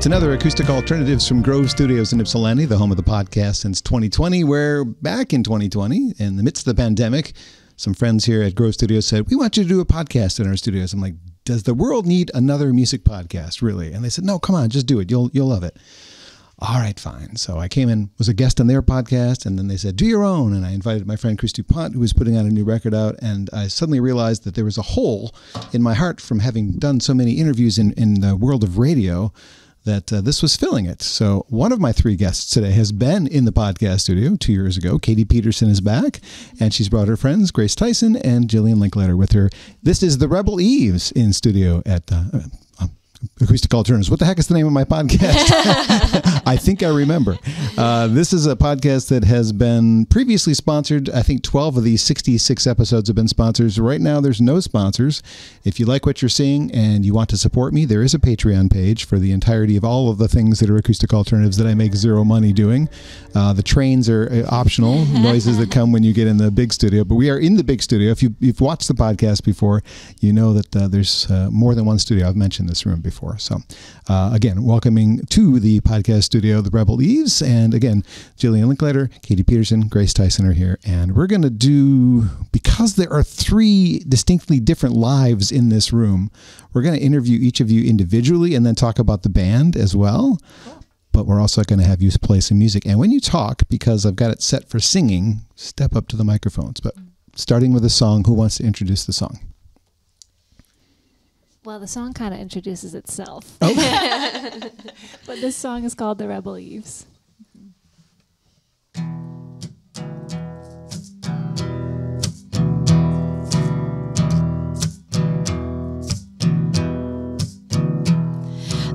another Acoustic Alternatives from Grove Studios in Ypsilanti, the home of the podcast since 2020. We're back in 2020 in the midst of the pandemic. Some friends here at Grove Studios said, we want you to do a podcast in our studios. I'm like, does the world need another music podcast, really? And they said, no, come on, just do it. You'll love it. All right, fine. So I came in, was a guest on their podcast, and then they said, do your own. And I invited my friend Chris DuPont, who was putting out a new record out, and I suddenly realized that there was a hole in my heart from having done so many interviews in the world of radio that this was filling it. So one of my three guests today has been in the podcast studio 2 years ago. Katie Pederson is back, and she's brought her friends, Grace Theisen and Jilian Linklater, with her. This is the Rebel Eves in studio at Acoustic Alternatives. What the heck is the name of my podcast? I think I remember. This is a podcast that has been previously sponsored. I think 12 of these 66 episodes have been sponsors. Right now, there's no sponsors. If you like what you're seeing and you want to support me, there is a Patreon page for the entirety of all of the things that are Acoustic Alternatives that I make zero money doing. The trains are optional, noises that come when you get in the big studio. But we are in the big studio. If you've watched the podcast before, you know that there's more than one studio. I've mentioned this room before. So again, welcoming to the podcast studio, the Rebel Eves. And again, Jilian Linklater, Katie Pederson, Grace Theisen are here. And we're going to do, because there are three distinctly different lives in this room, we're going to interview each of you individually and then talk about the band as well. But we're also going to have you play some music. And when you talk, because I've got it set for singing, step up to the microphones. But starting with a song, who wants to introduce the song? Well, the song kind of introduces itself. Oh. But this song is called The Rebel Eves.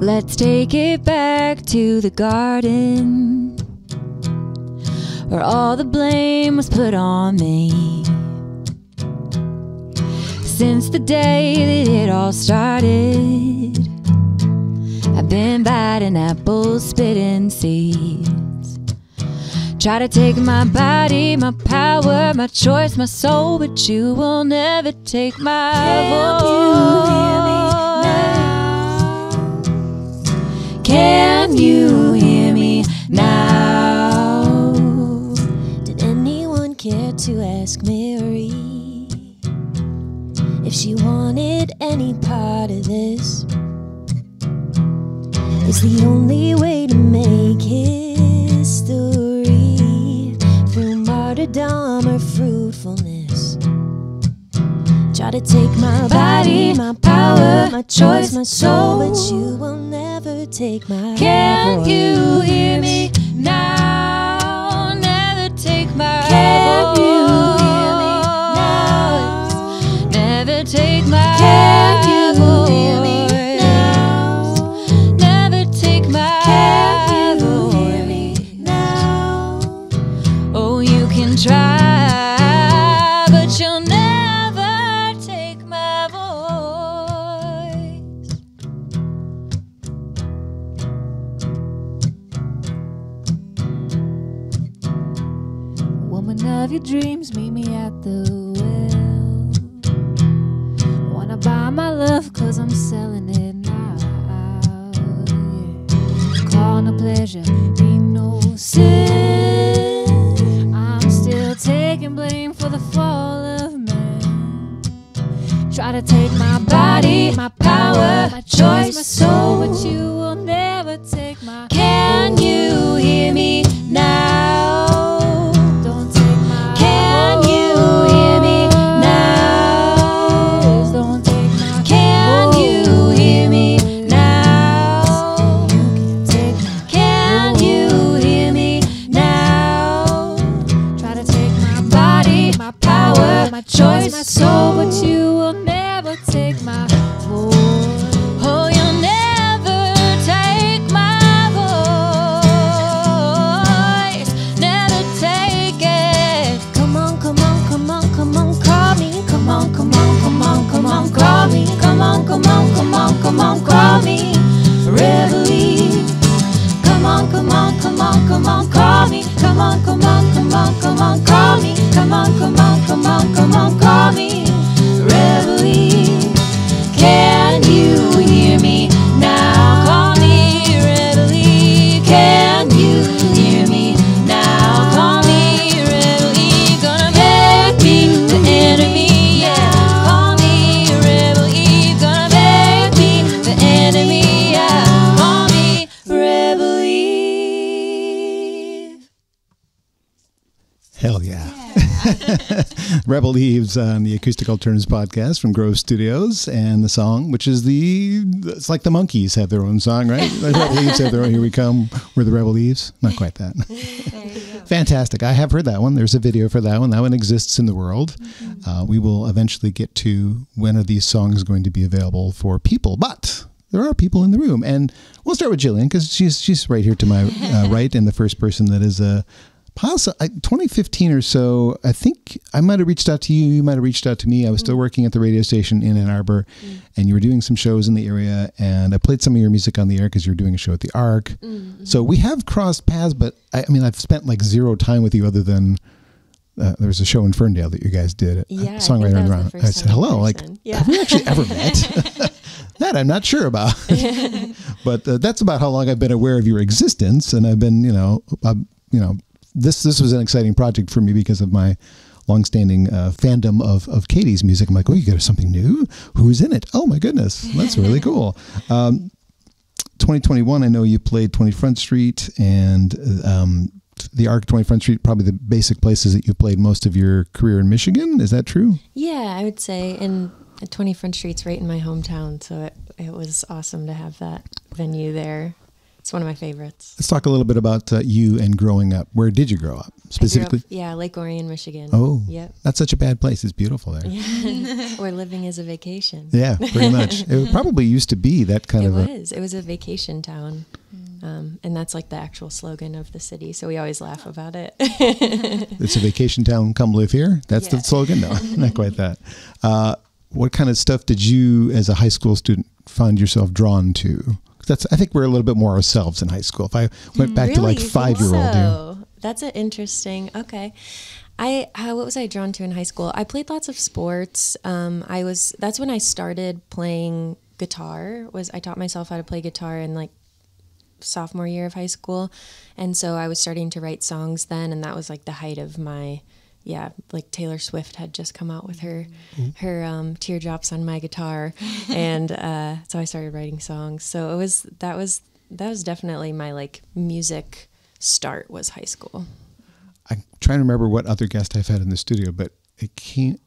Let's take it back to the garden, where all the blame was put on me. Since the day that it all started, I've been biting apples, spitting seeds. Try to take my body, my power, my choice, my soul, but you will never take my voice. Can you hear me now? Did anyone care to ask Mary if she wanted any part of this? It's the only way to make history, through martyrdom or fruitfulness. Try to take my body, my power, my choice, my soul, but you will never take my Can voice. you hear me now? Never take my Can voice. you hear me now? Never take my Can you voice. hear me now? Never take my Can you voice. hear me now? Oh, you can try, but you'll never take my voice. Woman of your dreams, meet me at the well. Wanna buy my love, cause I'm selling it now. Yeah. Call no pleasure, ain't no sin. I'm still taking blame for the fall of man. Try to take my body, my power, my choice, my soul, but you will never take my Can you hear me now? Don't take my Can you hear me now? Don't take my Can you hear me now? You can't take my Can you hear me now? Try to take my body, my power, my choice, my soul, but you will never take my voice. Oh, you'll never take my voice. Never take it. Come on, come on, come on, come on, call me. Come on, come on, come on, come on, call me. Come on, come on, come on, come on, call me. Reveille. Come on, come on, come on, come on, call me. Come on, come on, come on, come on, call me. Come on, come on, come on, come on, call me. Reveille. Rebel Leaves on the Acoustic Alternatives podcast from Grove Studios, and the song, which is it's like the Monkees have their own song, right? The Rebel Leaves have their own. Here we come. We're the Rebel Leaves. Not quite that. Fantastic. I have heard that one. There's a video for that one. That one exists in the world. We will eventually get to when are these songs going to be available for people, but there are people in the room, and we'll start with Jilian because she's right here to my right, and the first person that is 2015 or so, I think I might have reached out to you. You might have reached out to me. I was still working at the radio station in Ann Arbor, and you were doing some shows in the area, and I played some of your music on the air because you were doing a show at the Arc. So we have crossed paths, but I mean, I've spent like zero time with you other than there was a show in Ferndale that you guys did. Yeah, Songwriter and Ron. I said, hello, like, have we actually ever met? That I'm not sure about. But that's about how long I've been aware of your existence, and I've been, This was an exciting project for me because of my longstanding fandom of Katie's music. I'm like, oh, you got something new? Who's in it? Oh my goodness, that's really cool. 2021, I know you played 20 Front Street and the Arc, 20 Front Street, probably the basic places that you played most of your career in Michigan. Is that true? Yeah, I would say. And 20 Front Street's right in my hometown, so it was awesome to have that venue there. It's one of my favorites. Let's talk a little bit about you and growing up. Where did you grow up specifically? Lake Orion, Michigan. Oh, yep. That's such a bad place. It's beautiful there. Yeah. Or living as a vacation. Yeah, pretty much. It probably used to be that kind of. It was a vacation town. And that's like the actual slogan of the city. So we always laugh about it. It's a vacation town, come live here. That's the slogan? No, not quite that. What kind of stuff did you, as a high school student, find yourself drawn to? I think we're a little bit more ourselves in high school. If I went back to like 5-year-old. So? That's an interesting. Okay. What was I drawn to in high school? I played lots of sports. That's when I started playing guitar. I taught myself how to play guitar in like sophomore year of high school. And so I was starting to write songs then, and that was like the height of my, like Taylor Swift had just come out with her Teardrops on My Guitar, and so I started writing songs. So that was definitely my like music start, was high school. I'm trying to remember what other guest I've had in the studio, but it came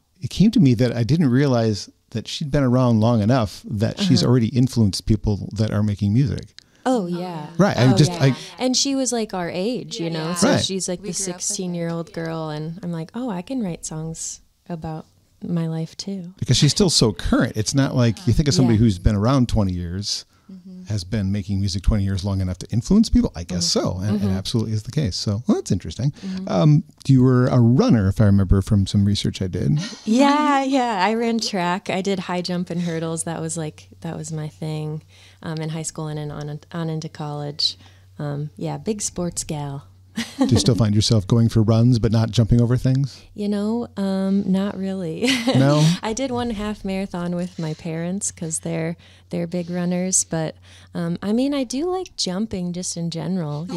to me that I didn't realize that she'd been around long enough that she's already influenced people that are making music. Oh yeah. Right. And she was like our age, you know. So she's like the 16-year-old girl, and I'm like, oh, I can write songs about my life too. Because she's still so current. It's not like you think of somebody who's been around 20 years, has been making music 20 years long enough to influence people. I guess so, and it absolutely is the case. So that's interesting. You were a runner, if I remember from some research I did. Yeah. I ran track. I did high jump and hurdles. That was my thing. In high school and on into college. Big sports gal. Do you still find yourself going for runs but not jumping over things? Not really. No? I did one half marathon with my parents because they're big runners, but I do like jumping just in general,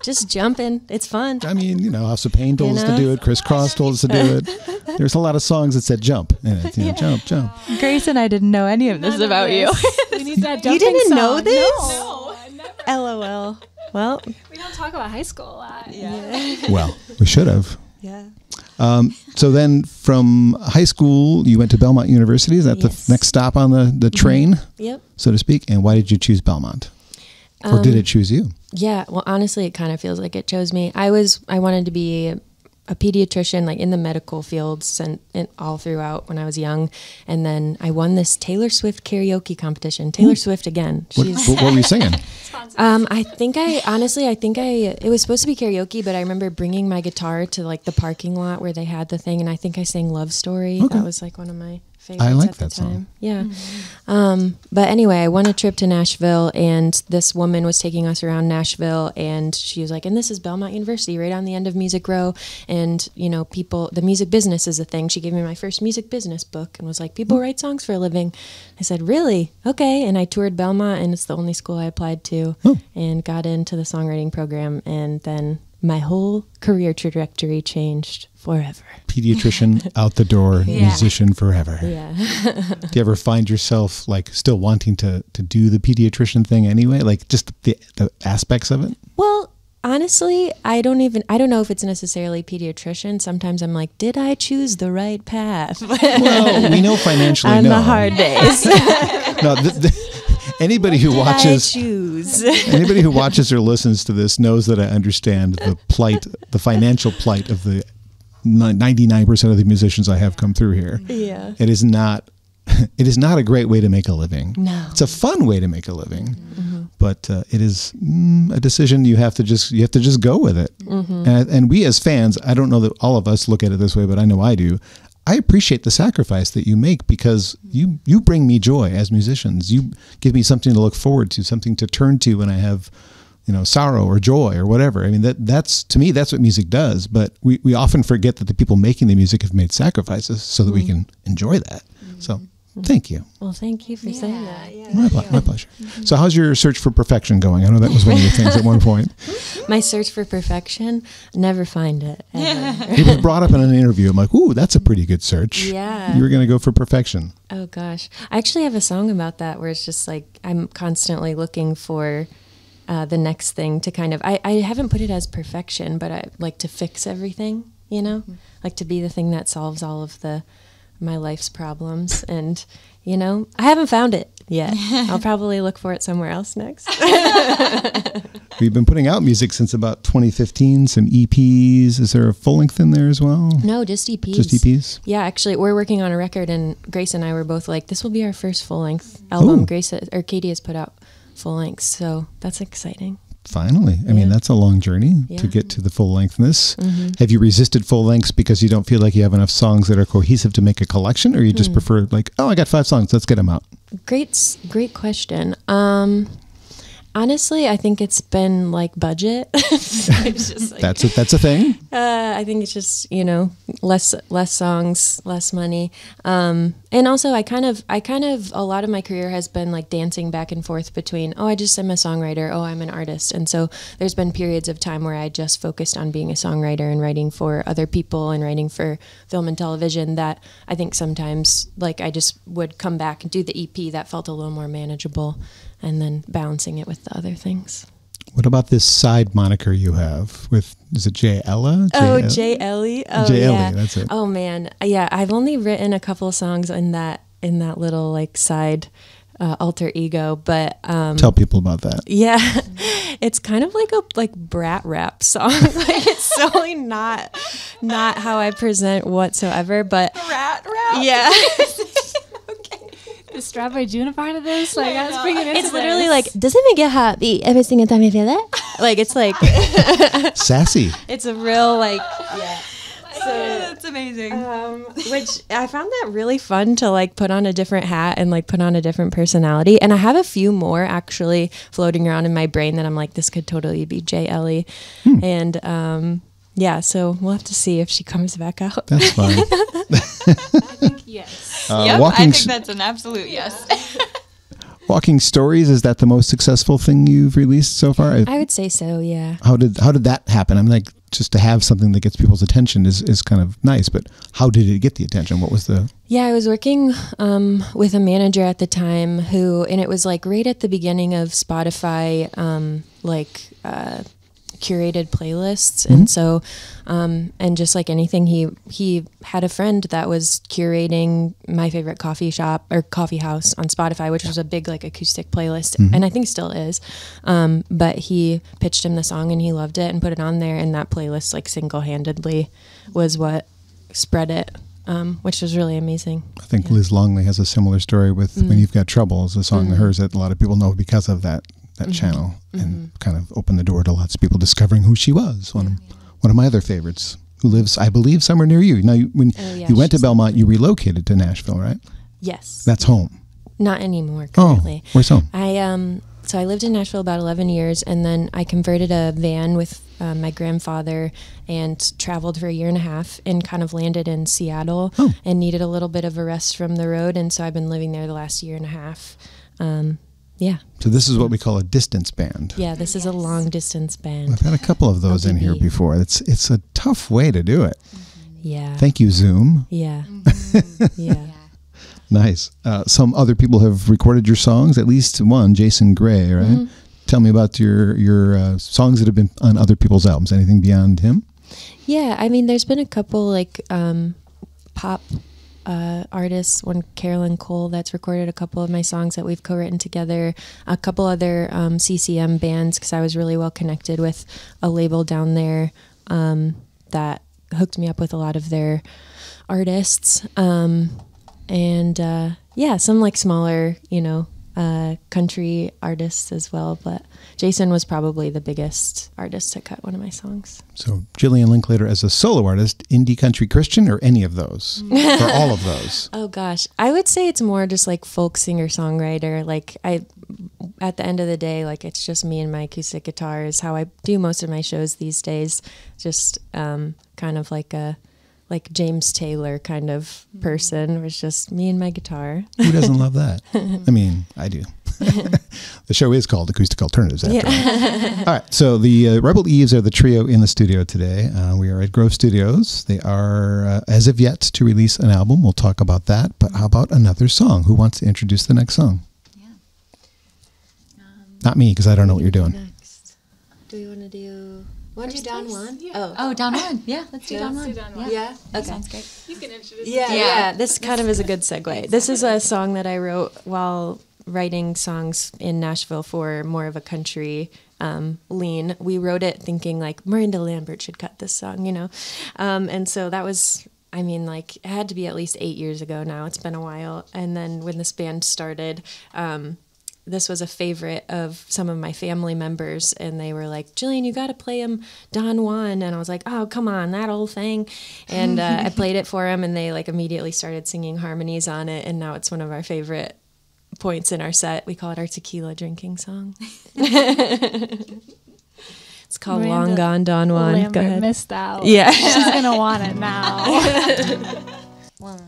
Just jumping. It's fun. I mean, House of Pain told us to do it. Chris Cross told us to do it. There's a lot of songs that said jump in it. Jump. Grace and I didn't know any of this about you. We need that jumping You didn't song. know this? No, never. LOL. Well, we don't talk about high school a lot. Yeah. Well, we should have. Yeah. So then from high school, you went to Belmont University. Is that the next stop on the train? Yep. So to speak. And why did you choose Belmont? Or did it choose you? Yeah, well, honestly, it kind of feels like it chose me. I wanted to be a pediatrician, like in the medical fields and all throughout when I was young. And then I won this Taylor Swift karaoke competition. Taylor Swift again. What were you singing? It was supposed to be karaoke, but I remember bringing my guitar to like the parking lot where they had the thing, and I think I sang Love Story. Okay. That was like one of my favorites I like at that the time. song. Yeah. But anyway, I won a trip to Nashville, and this woman was taking us around Nashville, and she was like, and this is Belmont University right on the end of Music Row, and the music business is a thing. She gave me my first music business book and was like, people write songs for a living. I said, really? Okay. And I toured Belmont, and it's the only school I applied to and got into the songwriting program, and then my whole career trajectory changed forever. Pediatrician out the door, musician forever. Yeah. Do you ever find yourself like still wanting to do the pediatrician thing anyway? Like just the aspects of it? Well, Honestly, I don't know if it's necessarily pediatrician. Sometimes I'm like, did I choose the right path? Well, we know financially on no. the hard days. No, anybody who watches anybody who watches or listens to this knows that I understand the financial plight of the 99% of the musicians I have come through here. Yeah. It is not a great way to make a living. No. It's a fun way to make a living, but it is a decision you have to just go with it. And we as fans, I don't know that all of us look at it this way, but I know I do. I appreciate the sacrifice that you make because you bring me joy as musicians. You give me something to look forward to, something to turn to when I have, sorrow or joy or whatever. I mean, that's to me, that's what music does. But we often forget that the people making the music have made sacrifices so that we can enjoy that. So thank you. Well, thank you for saying that. Yeah. My pleasure. So how's your search for perfection going? I know that was one of your things at one point. My search for perfection, never find it. Ever. It was brought up in an interview. I'm like, ooh, that's a pretty good search. Yeah. You were going to go for perfection. Oh, gosh. I actually have a song about that where it's just like I'm constantly looking for the next thing to kind of, I haven't put it as perfection, but I like to fix everything, like to be the thing that solves all of my life's problems. And, I haven't found it yet. I'll probably look for it somewhere else next. We've been putting out music since about 2015, some EPs. Is there a full length in there as well? No, just EPs. Just EPs? Yeah, actually, we're working on a record, and Grace and I were both like, this will be our first full length album. Ooh. Katie has put out full length, so that's exciting. Finally. I mean, that's a long journey to get to the full lengthness. Have you resisted full lengths because you don't feel like you have enough songs that are cohesive to make a collection, or you just prefer like, oh, I got 5 songs, let's get them out? Great question. Honestly, I think it's been like budget. It's just like, that's a thing. I think it's just less songs, less money, and also I kind of a lot of my career has been like dancing back and forth between I just am a songwriter, I'm an artist, and so there's been periods of time where I just focused on being a songwriter and writing for other people and writing for film and television. That I think sometimes like I just would come back and do the EP that felt a little more manageable, and then balancing it with the other things. What about this side moniker you have with, is it J. Ella? J. Ellie. Oh, J. yeah. Ellie, that's it. Oh, man. Yeah, I've only written a couple of songs in that little like side alter ego, but tell people about that. Yeah, it's kind of like a brat rap song. Like it's totally not how I present whatsoever, but Brat rap. Yeah. The Strawberry June a part of this? Like, I was bringing it. It's literally like, does it make you happy every single time you feel it? Like, it's like sassy. It's a real like, yeah. So that's amazing. Which I found that really fun to like put on a different hat and like put on a different personality. And I have a few more actually floating around in my brain that I'm like, this could totally be J. Ellie. And yeah, so we'll have to see if she comes back out. That's fine. I think yes. Yep, I think that's an absolute yes. Walking Stories, is that the most successful thing you've released so far? I would say so, yeah. How did that happen? I'm like, just to have something that gets people's attention is kind of nice, but how did it get the attention? What was the... Yeah, I was working with a manager at the time and it was like right at the beginning of Spotify, curated playlists. And so and just like anything, he had a friend that was curating my favorite coffee shop or coffee house on Spotify, which was a big like acoustic playlist, and I think still is, but he pitched him the song and he loved it and put it on there, and that playlist like single-handedly was what spread it, which was really amazing. I think Liz Longley has a similar story with When You've Got Trouble, is a song of hers that a lot of people know because of that channel, and kind of opened the door to lots of people discovering who she was. One of my other favorites, who lives, I believe, somewhere near you. Now, when you went to Belmont, you relocated to Nashville, right? Yes. That's home. Not anymore currently. Oh, where's home? So I lived in Nashville about 11 years, and then I converted a van with my grandfather and traveled for a year and a half and kind of landed in Seattle and needed a little bit of a rest from the road. And so I've been living there the last year and a half. Yeah. So this is what we call a distance band. Yeah, this is a long distance band. I've had a couple of those in here before. It's a tough way to do it. Yeah. Thank you, Zoom. Yeah. Yeah. Nice. Some other people have recorded your songs, at least one, Jason Gray, right? tell me about your songs that have been on other people's albums. Anything beyond him? Yeah, I mean, there's been a couple like pop artists, one Carolyn Cole that's recorded a couple of my songs that we've co-written together, a couple other CCM bands, because I was really well connected with a label down there that hooked me up with a lot of their artists. Yeah, some like smaller, country artists as well, but Jason was probably the biggest artist to cut one of my songs. So Jilian Linklater as a solo artist, indie country Christian, or any of those? Or all of those? Oh gosh, I would say it's more just like folk singer-songwriter. Like at the end of the day, like it's just me and my acoustic guitar is how I do most of my shows these days. Just kind of like James Taylor kind of person. It was just me and my guitar. Who doesn't love that? I mean, I do. The show is called Acoustic Alternatives after all. All right, so the Rebel Eves are the trio in the studio today. We are at Grove Studios. They are, as of yet, to release an album. We'll talk about that. But how about another song? Who wants to introduce the next song? Yeah. Not me, because I don't know what you're doing. Next. Do we want to do... Want to do Don Juan? Yeah. Oh, Don Juan. Yeah, let's do Don Juan. Yeah. Okay. Sounds great. You can introduce Yeah. This kind of is a good segue. This is a song that I wrote while writing songs in Nashville for more of a country lean. We wrote it thinking like Miranda Lambert should cut this song, and so that was, I mean, like it had to be at least 8 years ago now. It's been a while. And then when this band started, this was a favorite of some of my family members, and they were like, Jillian, you got to play him Don Juan. And I was like, oh, come on, that old thing. And I played it for him, and they like immediately started singing harmonies on it. And now it's one of our favorite points in our set. We call it our tequila drinking song. It's called Long Gone Don Juan. Lambert Go ahead. Missed out. Yeah. She's going to want it now. 1,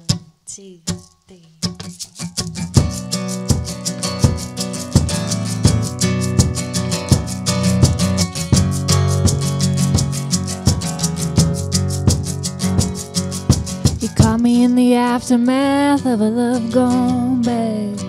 2, 3. You caught me in the aftermath of a love gone bad.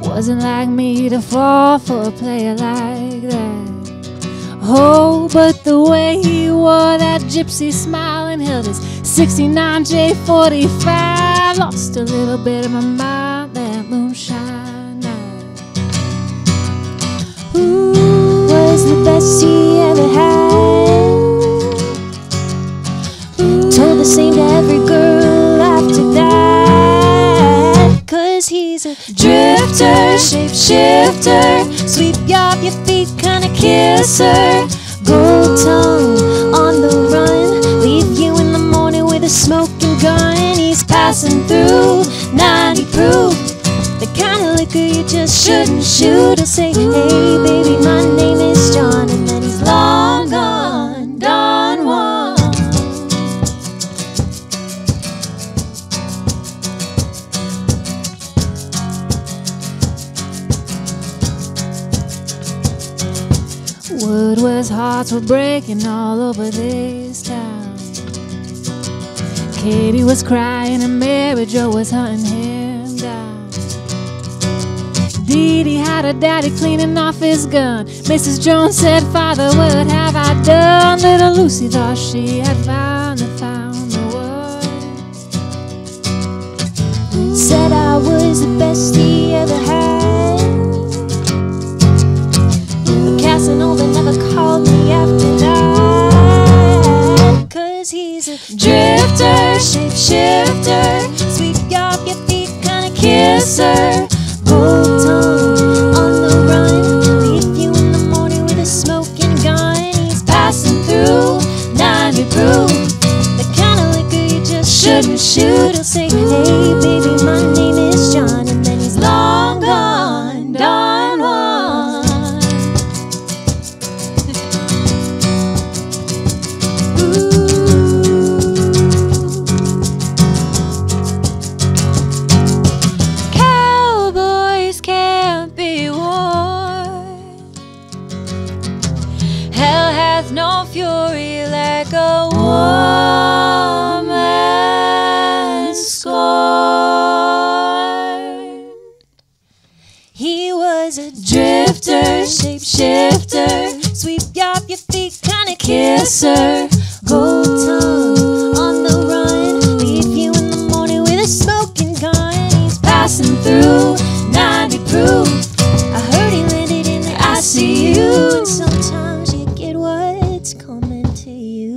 Wasn't like me to fall for a player like that. Oh, but the way he wore that gypsy smile and held his 69 J45, lost a little bit of my mind that moonshine night. Ooh, was the best he ever had. Told the same to every girl after that. 'Cause he's a drifter, shapeshifter, sweep you off your feet kind of kisser. Gold tongue on the run, leave you in the morning with a smoking gun. He's passing through 90 proof, the kind of liquor you just shouldn't shoot. He'll say, hey baby, my name is John, and then he's long gone, Don Juan. Woodward's hearts were breaking all over this town. Katie was crying and Mary Jo was hunting him down. Dee Dee had her daddy cleaning off his gun. Mrs. Jones said, Father, what have I done? Little Lucy thought she had finally found the one. Said I was the best he ever had. Casanova never called me after that. 'Cause he's a drifter, shapeshifter, sweep you off your feet kind of kisser. Gold tongue on the run, leave you in the morning with a smoking gun. He's passing through 90 proof, the kind of liquor you just shouldn't shoot. He'll say, hey baby, my name is John, and then he's long gone, Don Juan. Cowboys can't be worn. Hell hath no fury like a woman. dancer. Gold tongue on the run. Leave you in the morning with a smoking gun. He's passing through 90 proof. I heard he landed in the ICU. And sometimes you get what's coming to you.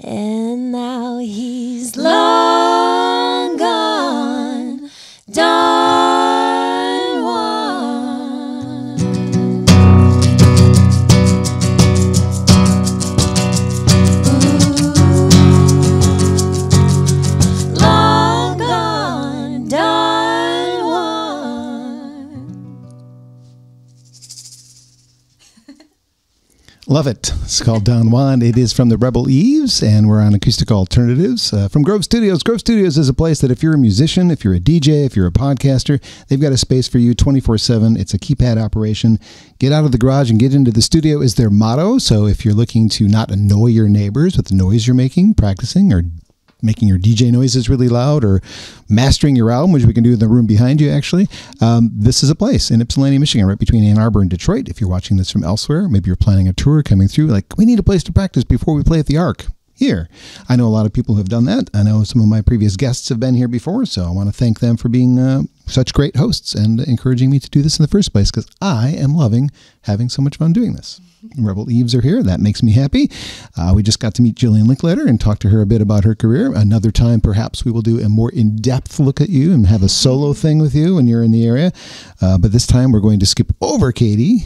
And now he's long gone, Don Juan. Long gone, Don Juan. Love it. It's called Don Juan. It is from the Rebel Eves, and we're on Acoustic Alternatives from Grove Studios. Grove Studios is a place that if you're a musician, if you're a DJ, if you're a podcaster, they've got a space for you 24/7. It's a keypad operation. Get out of the garage and get into the studio is their motto. So if you're looking to not annoy your neighbors with the noise you're making, practicing, or making your DJ noises really loud, or mastering your album, which we can do in the room behind you, actually, this is a place in Ypsilanti, Michigan, right between Ann Arbor and Detroit. If you're watching this from elsewhere, maybe you're planning a tour coming through, like, we need a place to practice before we play at the Arc. Here. I know a lot of people who have done that. I know some of my previous guests have been here before, so I want to thank them for being such great hosts and encouraging me to do this in the first place, because I am loving having so much fun doing this. Rebel Eves are here. That makes me happy. We just got to meet Jilian Linklater and talk to her a bit about her career. Another time, perhaps we will do a more in-depth look at you and have a solo thing with you when you're in the area. But this time we're going to skip over Katie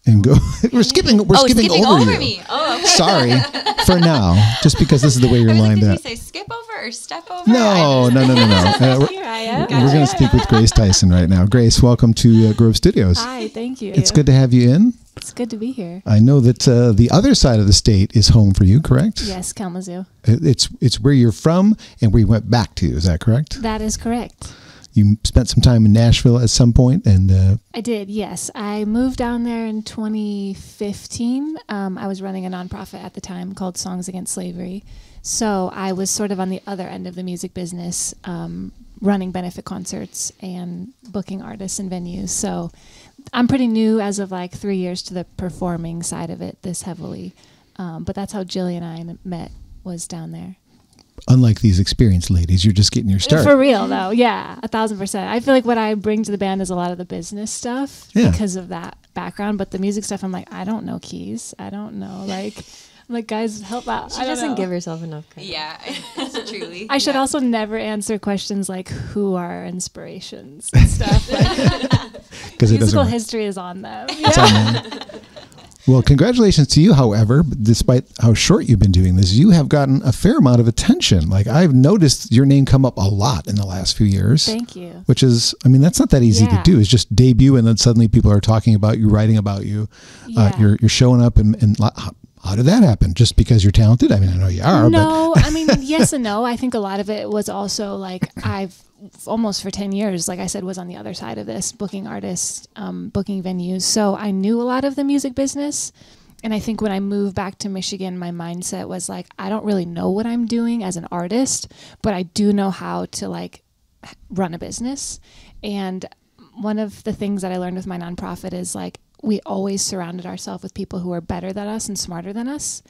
and go. We're skipping over you. Me. Oh, okay. Sorry, for now, just because this is the way you're lined up. Did you say skip over or step over? No. Here I am. We're going to speak with Grace Theisen right now. Grace, welcome to Grove Studios. Hi, thank you. It's good to have you in. It's good to be here. I know that the other side of the state is home for you, correct? Yes, Kalamazoo. It's where you're from and where you went back to. Is that correct? That is correct. You spent some time in Nashville at some point, and I did, yes. I moved down there in 2015. I was running a nonprofit at the time called Songs Against Slavery. So I was sort of on the other end of the music business, running benefit concerts and booking artists and venues. So I'm pretty new as of like 3 years to the performing side of it this heavily. But that's how Jillian and I met, was down there. unlike these experienced ladies, you're just getting your start. For real, though. Yeah, 1,000%. I feel like what I bring to the band is a lot of the business stuff because of that background. But the music stuff, I'm like, I don't know keys. I don't know. Like, I'm like, guys, help out. She doesn't give herself enough credit. Yeah, truly. I should also never answer questions like, who are our inspirations and stuff. Because musical history is on them. It's on them. Well, congratulations to you, however, despite how short you've been doing this, you have gotten a fair amount of attention. Like, I've noticed your name come up a lot in the last few years. Thank you. Which is, I mean, that's not that easy to do. It's just debut, and then suddenly people are talking about you, writing about you. Yeah. You're showing up, and how did that happen? Just because you're talented? I mean, I know you are. No, I mean, yes and no. I think a lot of it was also like I've almost for 10 years, like I said, was on the other side of this, booking artists, booking venues. So I knew a lot of the music business. And I think when I moved back to Michigan, my mindset was like, I don't really know what I'm doing as an artist, but I do know how to like run a business. And one of the things that I learned with my nonprofit is like, we always surrounded ourselves with people who are better than us and smarter than us.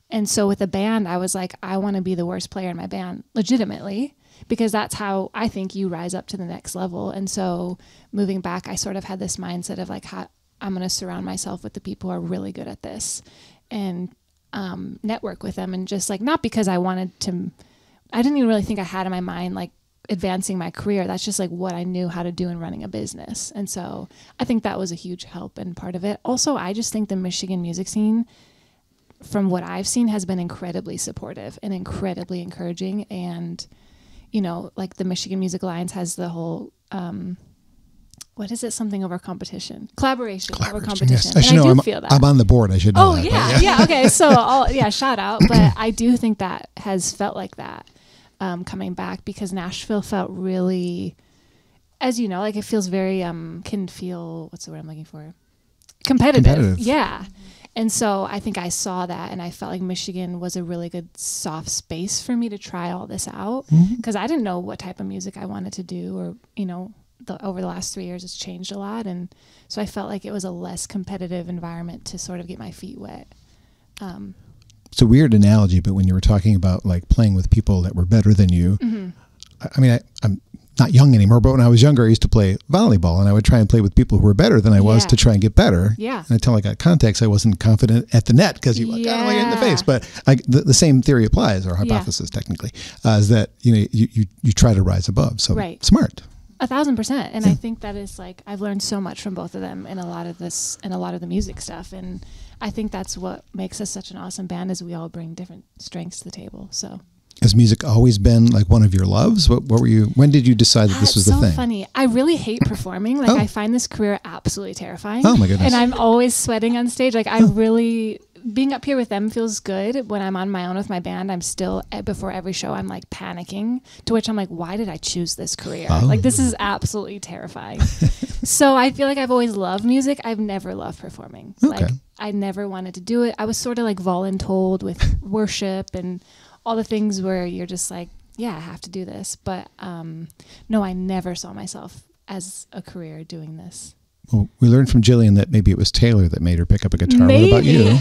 And so with a band, I was like, I want to be the worst player in my band, legitimately, because that's how I think you rise up to the next level. And so moving back, I sort of had this mindset of like, how I'm going to surround myself with the people who are really good at this and network with them. And just like, not because I wanted to, I didn't even really think I had in my mind, like, advancing my career. That's just like what I knew how to do in running a business. And so I think that was a huge help and part of it. Also, I just think the Michigan music scene, from what I've seen, has been incredibly supportive and incredibly encouraging. And, you know, like the Michigan Music Alliance has the whole, what is it? Something over competition. Collaboration over competition. Yes. I do know feel that. I'm on the board. I should know that. Yeah. Okay. So, shout out. But I do think that has felt like that. Coming back, because Nashville felt really, as you know, like it feels very can feel, what's the word I'm looking for, competitive. Yeah. And so I think I saw that, and I felt like Michigan was a really good soft space for me to try all this out, because I didn't know what type of music I wanted to do, or, you know, over the last 3 years, it's changed a lot. And so I felt like it was a less competitive environment to sort of get my feet wet. It's a weird analogy, but when you were talking about like playing with people that were better than you, I mean, I'm not young anymore, but when I was younger, I used to play volleyball, and I would try and play with people who were better than I was to try and get better. Yeah. And until I got contacts, I wasn't confident at the net because you got it in the face. But the same theory applies, or hypothesis technically, is that you try to rise above. So smart. 1,000%. And I think that is like, I've learned so much from both of them in a lot of this and a lot of the music stuff. And I think that's what makes us such an awesome band, is we all bring different strengths to the table. So has music always been like one of your loves? What were you, when did you decide that this was the thing? It's so funny. I really hate performing. Like I find this career absolutely terrifying. Oh my goodness. And I'm always sweating on stage. Like I really, being up here with them feels good. When I'm on my own with my band, I'm still, before every show, I'm like panicking, to which I'm like, why did I choose this career? Like this is absolutely terrifying. So I feel like I've always loved music. I've never loved performing. Okay. Like I never wanted to do it. I was sort of like voluntold with worship and all the things where you're just like, yeah, I have to do this. But no, I never saw myself as a career doing this. Well, we learned from Jilian that maybe it was Taylor that made her pick up a guitar. Maybe. What about you?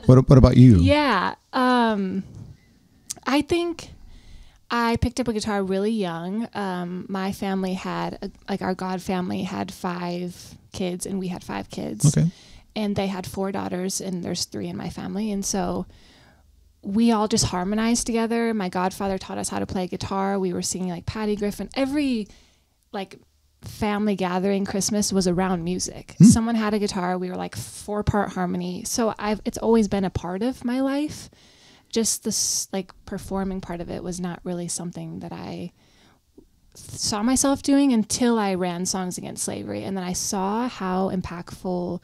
What about you? Yeah. I think I picked up a guitar really young. My family had, our God family had 5 kids, and we had 5 kids. Okay. And they had 4 daughters, and there's 3 in my family. And so we all just harmonized together. My godfather taught us how to play guitar. We were singing like Patty Griffin. Every like family gathering, Christmas was around music. Someone had a guitar. We were like 4-part harmony. So it's always been a part of my life. Just this like performing part of it was not really something that I saw myself doing until I ran Songs Against Slavery. And then I saw how impactful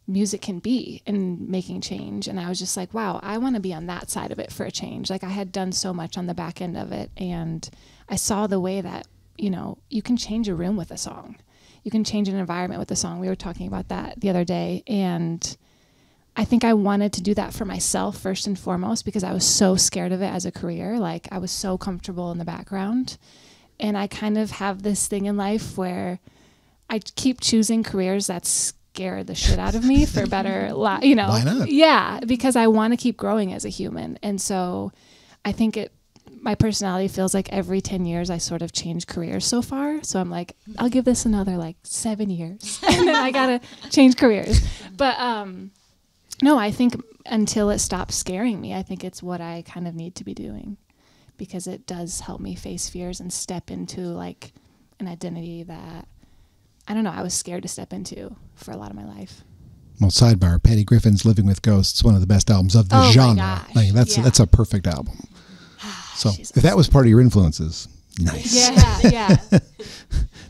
music can be in making change. And I was just like, wow, I want to be on that side of it for a change. Like I had done so much on the back end of it. And I saw the way that, you can change a room with a song. You can change an environment with a song. We were talking about that the other day. And I think I wanted to do that for myself first and foremost, because I was so scared of it as a career. Like I was so comfortable in the background. And I kind of have this thing in life where I keep choosing careers that scare the shit out of me for better, Why not? Yeah, because I want to keep growing as a human. And so I think my personality feels like every 10 years I sort of change careers so far. So I'm like, I'll give this another like 7 years and then I got to change careers. But no, I think until it stops scaring me, I think it's what I kind of need to be doing, because it does help me face fears and step into like an identity that, I don't know, I was scared to step into for a lot of my life. Well, sidebar, Patty Griffin's Living with Ghosts, one of the best albums of the genre. My gosh. Like, that's a perfect album. So if that was part of your influences, nice. Yeah.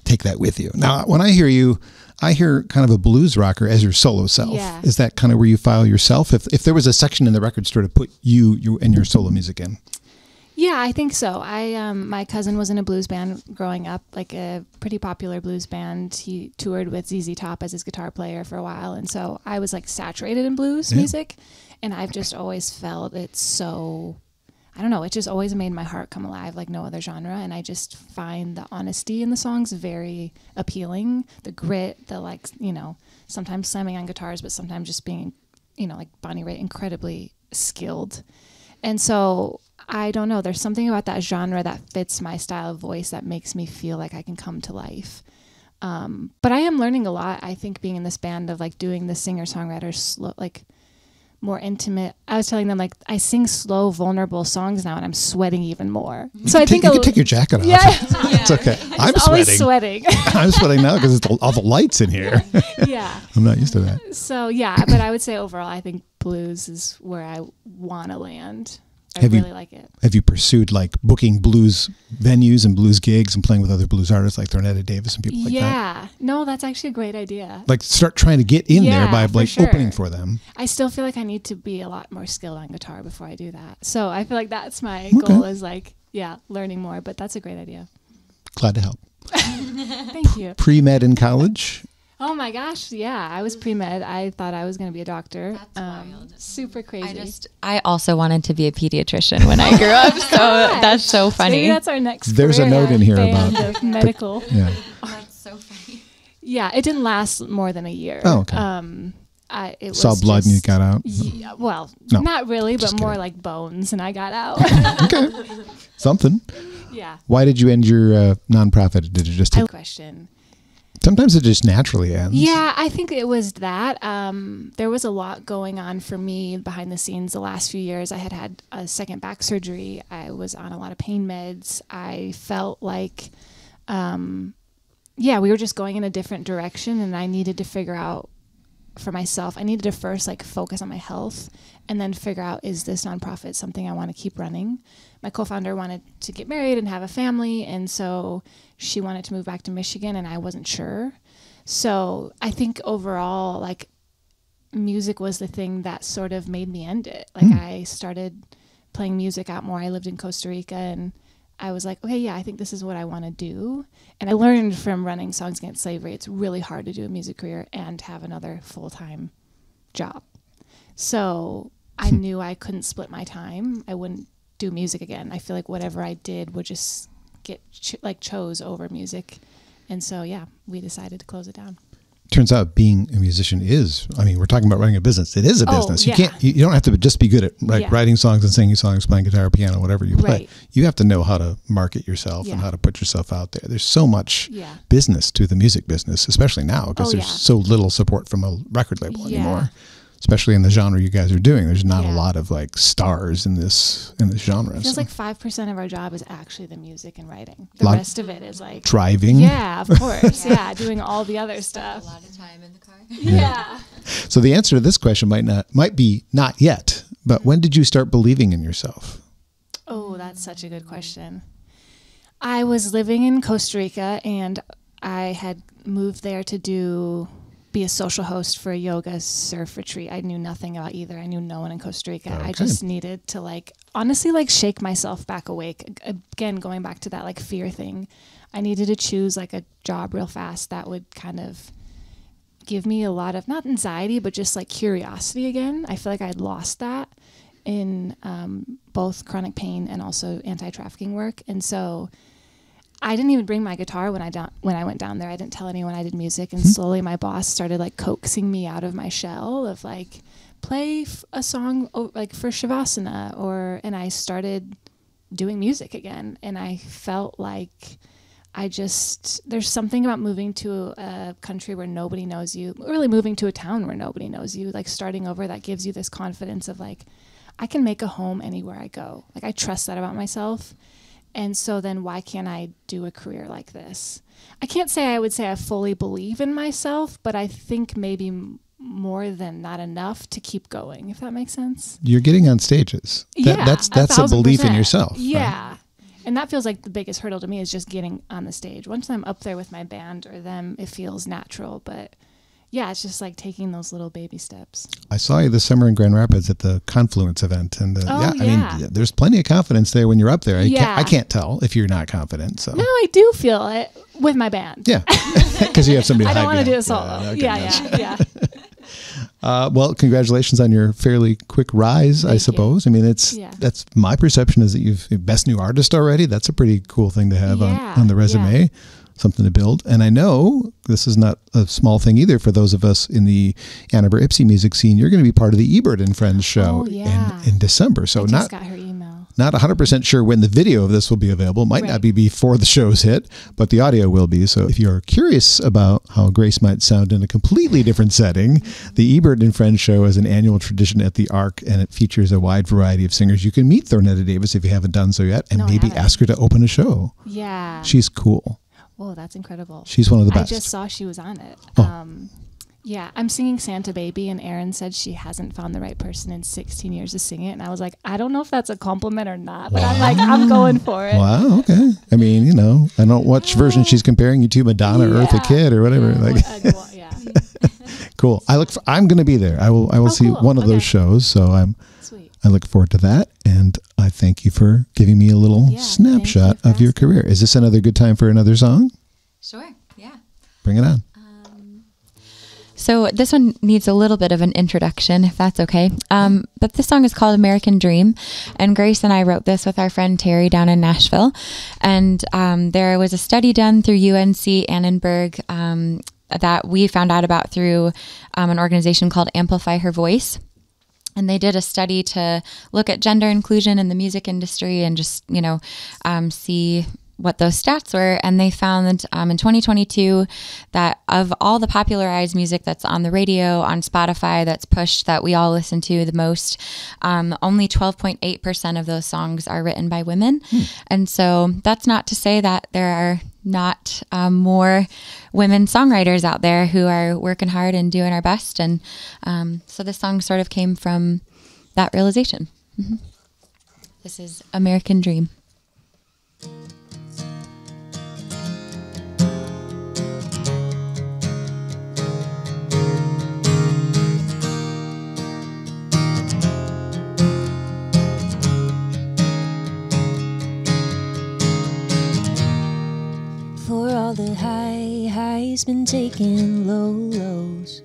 Take that with you. Now, when I hear you, I hear kind of a blues rocker as your solo self. Yeah. Is that kind of where you file yourself? If there was a section in the record store to put you and your solo music in? Yeah, I think so. My cousin was in a blues band growing up, like a pretty popular blues band. He toured with ZZ Top as his guitar player for a while. And so I was like saturated in blues music. And I've just always felt it's so, I don't know, it just always made my heart come alive like no other genre. And I just find the honesty in the songs very appealing. The grit, the like, sometimes slamming on guitars, but sometimes just being, like Bonnie Raitt, incredibly skilled. And so I don't know, there's something about that genre that fits my style of voice that makes me feel like I can come to life. But I am learning a lot, I think, being in this band of like doing the singer-songwriter slow, like more intimate. I was telling them like I sing slow, vulnerable songs now, and I'm sweating even more. So I think you can take your jacket off. Yeah, it's okay. I'm always sweating. sweating. I'm sweating now because it's all the lights in here. Yeah, I'm not used to that. So yeah, but I would say overall, I think blues is where I want to land. I really like it. Have you pursued like booking blues venues and blues gigs and playing with other blues artists like Thornetta Davis and people like that? Yeah. No, that's actually a great idea. Like start trying to get in there by like opening for them. I still feel like I need to be a lot more skilled on guitar before I do that. So I feel like that's my goal is like, learning more, but that's a great idea. Glad to help. Thank you. Pre-med in college? Oh my gosh, yeah. I was pre-med. I thought I was going to be a doctor. That's wild. Super crazy. I also wanted to be a pediatrician when I grew up, so that's so funny. Maybe that's our next There's a career note in here band about of medical. Yeah. That's so funny. Yeah, it didn't last more than a year. Oh, okay. It Saw was blood and you just- got out? Yeah, well, No, not really, just but more kidding. like bones, and I got out. Okay. Something. Yeah. Why did you end your nonprofit? Did it just take... Question. Sometimes it just naturally ends. Yeah, I think it was that. There was a lot going on for me behind the scenes the last few years. I had a second back surgery. I was on a lot of pain meds. I felt like, we were just going in a different direction, and I needed to figure out for myself. I needed to first focus on my health and then figure out, is this nonprofit something I want to keep running? My co-founder wanted to get married and have a family, and so she wanted to move back to Michigan, and I wasn't sure. So I think overall, music was the thing that sort of made me end it. I started playing music out more. I lived in Costa Rica, and I was like, okay, yeah, I think this is what I want to do. And I learned from running Songs Against Slavery, it's really hard to do a music career and have another full-time job. So I knew I couldn't split my time. I wouldn't do music again. I feel like whatever I did would just get chose over music. And so, yeah, we decided to close it down. Turns out being a musician is, we're talking about running a business. It is a business. Yeah. You don't have to just be good at Yeah. writing songs and singing songs, playing guitar, piano, whatever you play. Right. You have to know how to market yourself and Yeah. how to put yourself out there. There's so much Yeah. business to the music business, especially now, because there's yeah. so little support from a record label Yeah. anymore. Especially in the genre you guys are doing. There's not a Yeah. lot of stars in this genre. It feels so. like 5% of our job is actually the music and writing. The Lot- rest of it is driving. yeah, of course. Yeah, doing all the other stuff. A lot of time in the car. Yeah. So the answer to this question might be not yet, but when did you start believing in yourself? Oh, that's such a good question. I was living in Costa Rica, and I had moved there to be a social host for a yoga surf retreat. I knew nothing about either. I knew no one in Costa Rica. Okay. I just needed to honestly shake myself back awake. Again, going back to that fear thing. I needed to choose a job real fast that would kind of give me a lot of, not anxiety, but just curiosity again. I feel like I'd lost that in both chronic pain and also anti-trafficking work. And so I didn't even bring my guitar when I went down there. I didn't tell anyone I did music, and slowly my boss started coaxing me out of my shell of play a song for Shavasana, and I started doing music again. And I felt like there's something about moving to a country where nobody knows you, really moving to a town where nobody knows you, starting over, that gives you this confidence of I can make a home anywhere I go. I trust that about myself. And so then why can't I do a career like this? I would say I fully believe in myself, but I think maybe more than not enough to keep going, if that makes sense. You're getting on stages. That's a belief in 1000%. yourself. Yeah. Right? And that feels like the biggest hurdle to me, is just getting on the stage. Once I'm up there with my band or them, it feels natural. But yeah, it's just taking those little baby steps. I saw you this summer in Grand Rapids at the Confluence event, and there's plenty of confidence there when you're up there. I can't tell if you're not confident. So no, I do feel it with my band. yeah, because you have somebody. I don't want to do it a solo. Yeah. Well, congratulations on your fairly quick rise, I suppose. You. That's my perception, is that you've best new artist already. That's a pretty cool thing to have on the resume. Yeah. Something to build. And I know this is not a small thing either for those of us in the Ann Arbor Ipsy music scene. You're going to be part of the Ebert and Friends show in December. So I just got her email. Not 100% sure when the video of this will be available. It might not be before the show's hit, but the audio will be. So if you're curious about how Grace might sound in a completely different setting, the Ebert and Friends show is an annual tradition at the Arc, and it features a wide variety of singers. You can meet Thornetta Davis if you haven't done so yet, and maybe ask her to open a show. Yeah. She's cool. Oh, that's incredible. She's one of the best. I just saw she was on it. Oh. Yeah, I'm singing Santa Baby, and Erin said she hasn't found the right person in 16 years to sing it. And I was like, I don't know if that's a compliment or not, but I'm going for it. Wow, okay. I mean, I don't know which version she's comparing you to, Madonna or Eartha Kitt or whatever. Yeah. Cool. I'm going to be there. I will see one of those shows. So Sweet. I look forward to that. And I thank you for giving me a little snapshot of your career. Is this another good time for another song? Sure. Yeah. Bring it on. So this one needs a little bit of an introduction, if that's okay. But this song is called American Dream. And Grace and I wrote this with our friend Terry down in Nashville. And there was a study done through UNC Annenberg that we found out about through an organization called Amplify Her Voice. And they did a study to look at gender inclusion in the music industry and just, see what those stats were. And they found in 2022 that of all the popularized music that's on the radio, on Spotify, that's pushed, that we all listen to the most, only 12.8% of those songs are written by women. And so that's not to say that there are not more women songwriters out there who are working hard and doing our best. And so this song sort of came from that realization. This is American Dream. For all the highs been taking lows,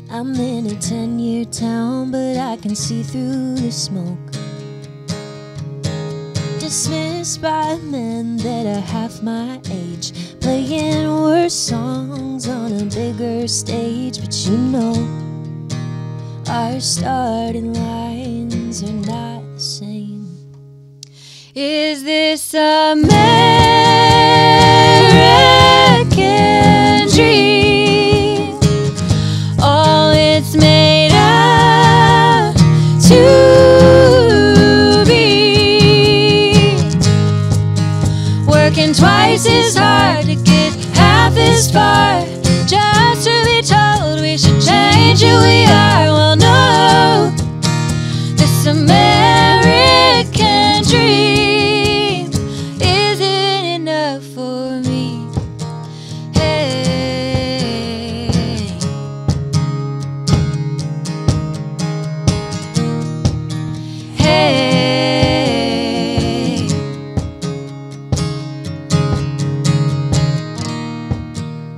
I'm in a 10-year town, but I can see through the smoke. Dismissed by men that are half my age, playing worse songs on a bigger stage. But our starting lines are not the same. Is this American dream all it's made out to be? Working twice as hard to get half as far, just to be told we should change who we are. Well, no, this American dream for me. Hey, hey.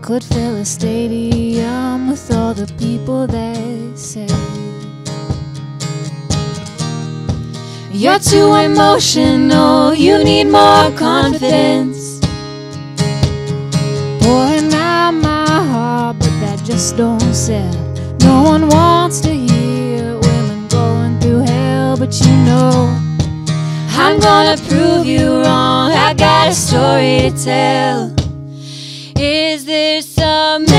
Could fill a stadium with all the people that say you're too emotional, you need more confidence. Pouring out my heart, but that just don't sell. No one wants to hear women going through hell, but I'm gonna prove you wrong. I got a story to tell. Is this American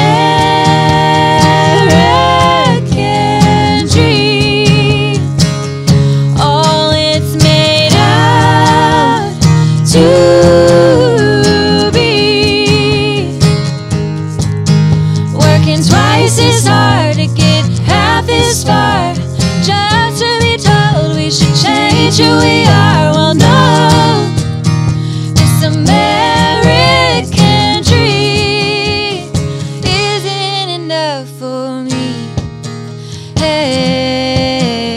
dream all it's made out to be? Working twice as hard to get half as far, just to be told we should change who we are. Well, no, this American dream isn't enough for me. Hey,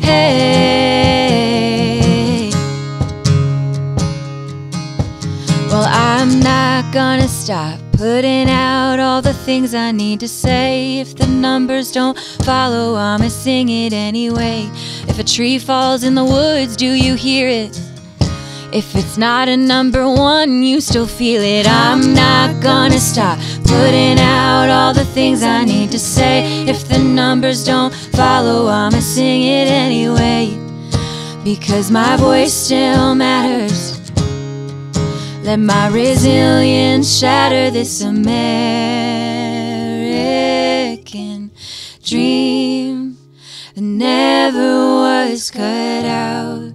hey. Well, I'm not gonna stop putting out all the things I need to say. If the numbers don't follow, I'ma sing it anyway. If a tree falls in the woods, do you hear it? If it's not a number one, you still feel it. I'm not gonna stop putting out all the things I need to say. If the numbers don't follow, I'ma sing it anyway, because my voice still matters. Let my resilience shatter this American dream that never was cut out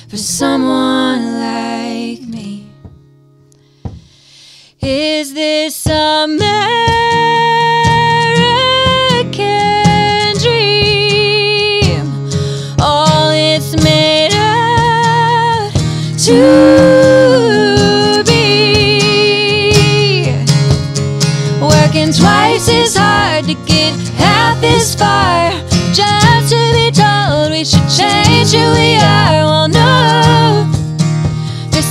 for someone like me. Is this American dream all it's made out to twice as hard to get half as far, just to be told we should change who we are? Well, no,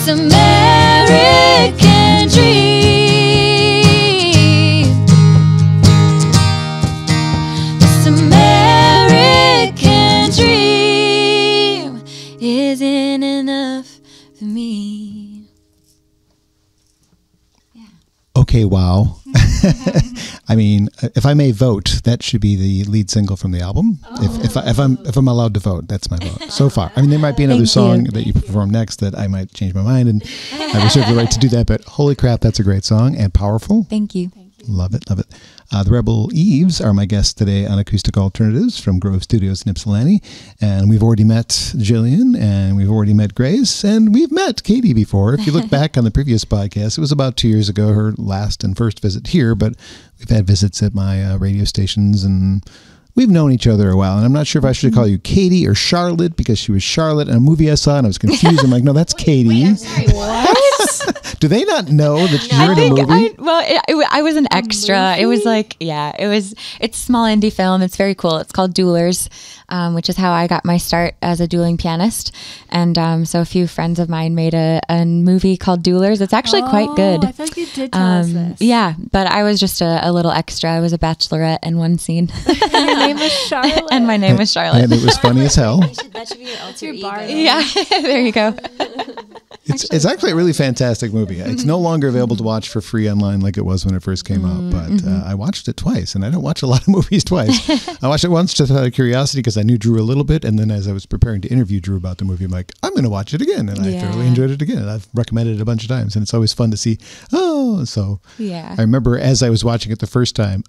this American dream. This American dream isn't enough for me. Okay, wow. I mean, if I may vote, that should be the lead single from the album. If I'm allowed to vote, that's my vote so far. I mean, there might be another song that you perform next that I might change my mind, and I reserve the right to do that. But holy crap, that's a great song and powerful. Thank you. Love it, love it. The Rebel Eves are my guests today on Acoustic Alternatives from Grove Studios in Ypsilanti. And we've already met Jilian, and we've already met Grace, and we've met Katie before. If you look back on the previous podcast, it was about 2 years ago, her last and first visit here, but we've had visits at my radio stations, and we've known each other a while. And I'm not sure if I should call you Katie or Charlotte, because she was Charlotte in a movie I saw, and I was confused. I'm like, no, that's Katie. Wait, I'm sorry, what? Do they not know that you're in a movie? I was an extra. It was like, it's a small indie film. It's very cool. It's called Duelers, which is how I got my start as a dueling pianist. And so a few friends of mine made a movie called Duelers. It's actually quite good. I feel like you did tell us this. Yeah, but I was just a little extra. I was a bachelorette in one scene. And your name was Charlotte. And my name was Charlotte. And it was funny as hell. That should be your alter your ego. bar. Yeah, there you go. It's actually a really fantastic movie. It's no longer available to watch for free online like it was when it first came out, but I watched it twice, and I don't watch a lot of movies twice. I watched it once just out of curiosity because I knew Drew a little bit, and then as I was preparing to interview Drew about the movie, I'm like, I'm going to watch it again, and I thoroughly enjoyed it again, and I've recommended it a bunch of times, and it's always fun to see, I remember as I was watching it the first time,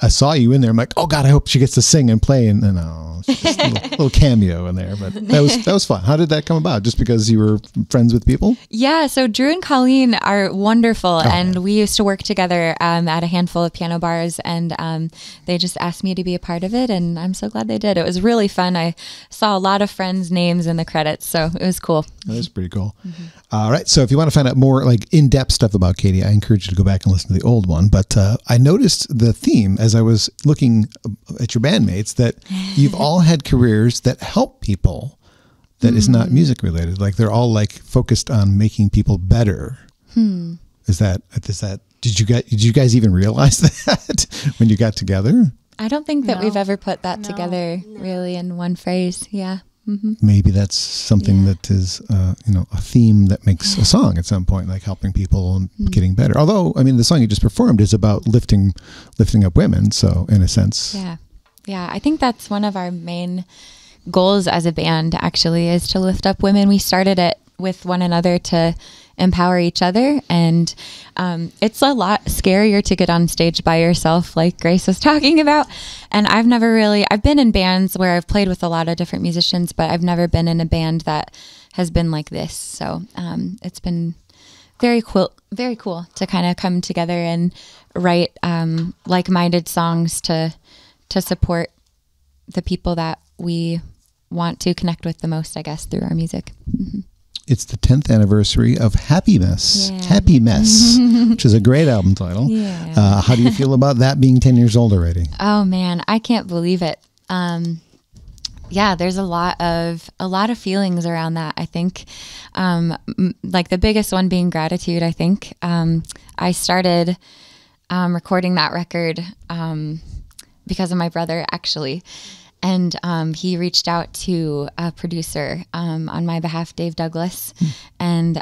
I saw you in there. I'm like, oh God, I hope she gets to sing and play. And no, it's just a little cameo in there. But that was fun. How did that come about? Just because you were friends with people? Yeah. So Drew and Colleen are wonderful, and we used to work together at a handful of piano bars, and they just asked me to be a part of it, and I'm so glad they did. It was really fun. I saw a lot of friends' names in the credits, so it was cool. That was pretty cool. All right. So if you want to find out more like in-depth stuff about Katie, I encourage you to go back and listen to the old one. But I noticed the theme as I was looking at your bandmates that you've all had careers that help people that is not music related. Like they're all like focused on making people better. Is that did you guys even realize that when you got together? I don't think that we've ever put that together really in one phrase. Yeah. Maybe that's something that is, a theme that makes a song at some point, like helping people and getting better. Although, I mean, the song you just performed is about lifting up women. So in a sense. Yeah. I think that's one of our main goals as a band, actually, is to lift up women. We started it with one another to empower each other, and it's a lot scarier to get on stage by yourself, like Grace was talking about. And I've been in bands where I've played with a lot of different musicians, but I've never been in a band that has been like this. So it's been very cool to kind of come together and write like-minded songs to support the people that we want to connect with the most, I guess, through our music. It's the 10th anniversary of Happy Mess, which is a great album title. How do you feel about that being 10 years old already? Oh man, I can't believe it. There's a lot of feelings around that. I think, like the biggest one being gratitude. I think I started recording that record because of my brother, actually. And he reached out to a producer on my behalf, Dave Douglas, and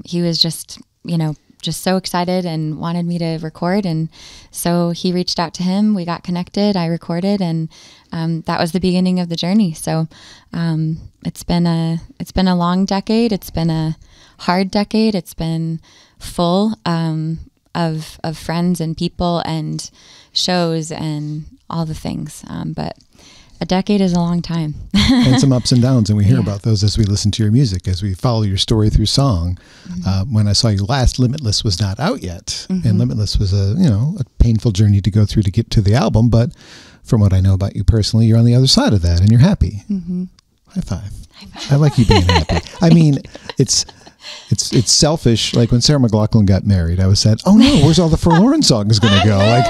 he was just so excited and wanted me to record. And so he reached out to him. We got connected. I recorded, and that was the beginning of the journey. So it's been a long decade. It's been a hard decade. It's been full of friends and people and shows and all the things. But a decade is a long time. And some ups and downs, and we hear about those as we listen to your music, as we follow your story through song. When I saw you last, Limitless was not out yet, and Limitless was a painful journey to go through to get to the album. But from what I know about you personally, you're on the other side of that, and you're happy. High five. I like you being happy. I mean, it's it's selfish. Like when Sarah McLachlan got married, I was sad. Oh no, where's all the Forlorn songs going to go? Like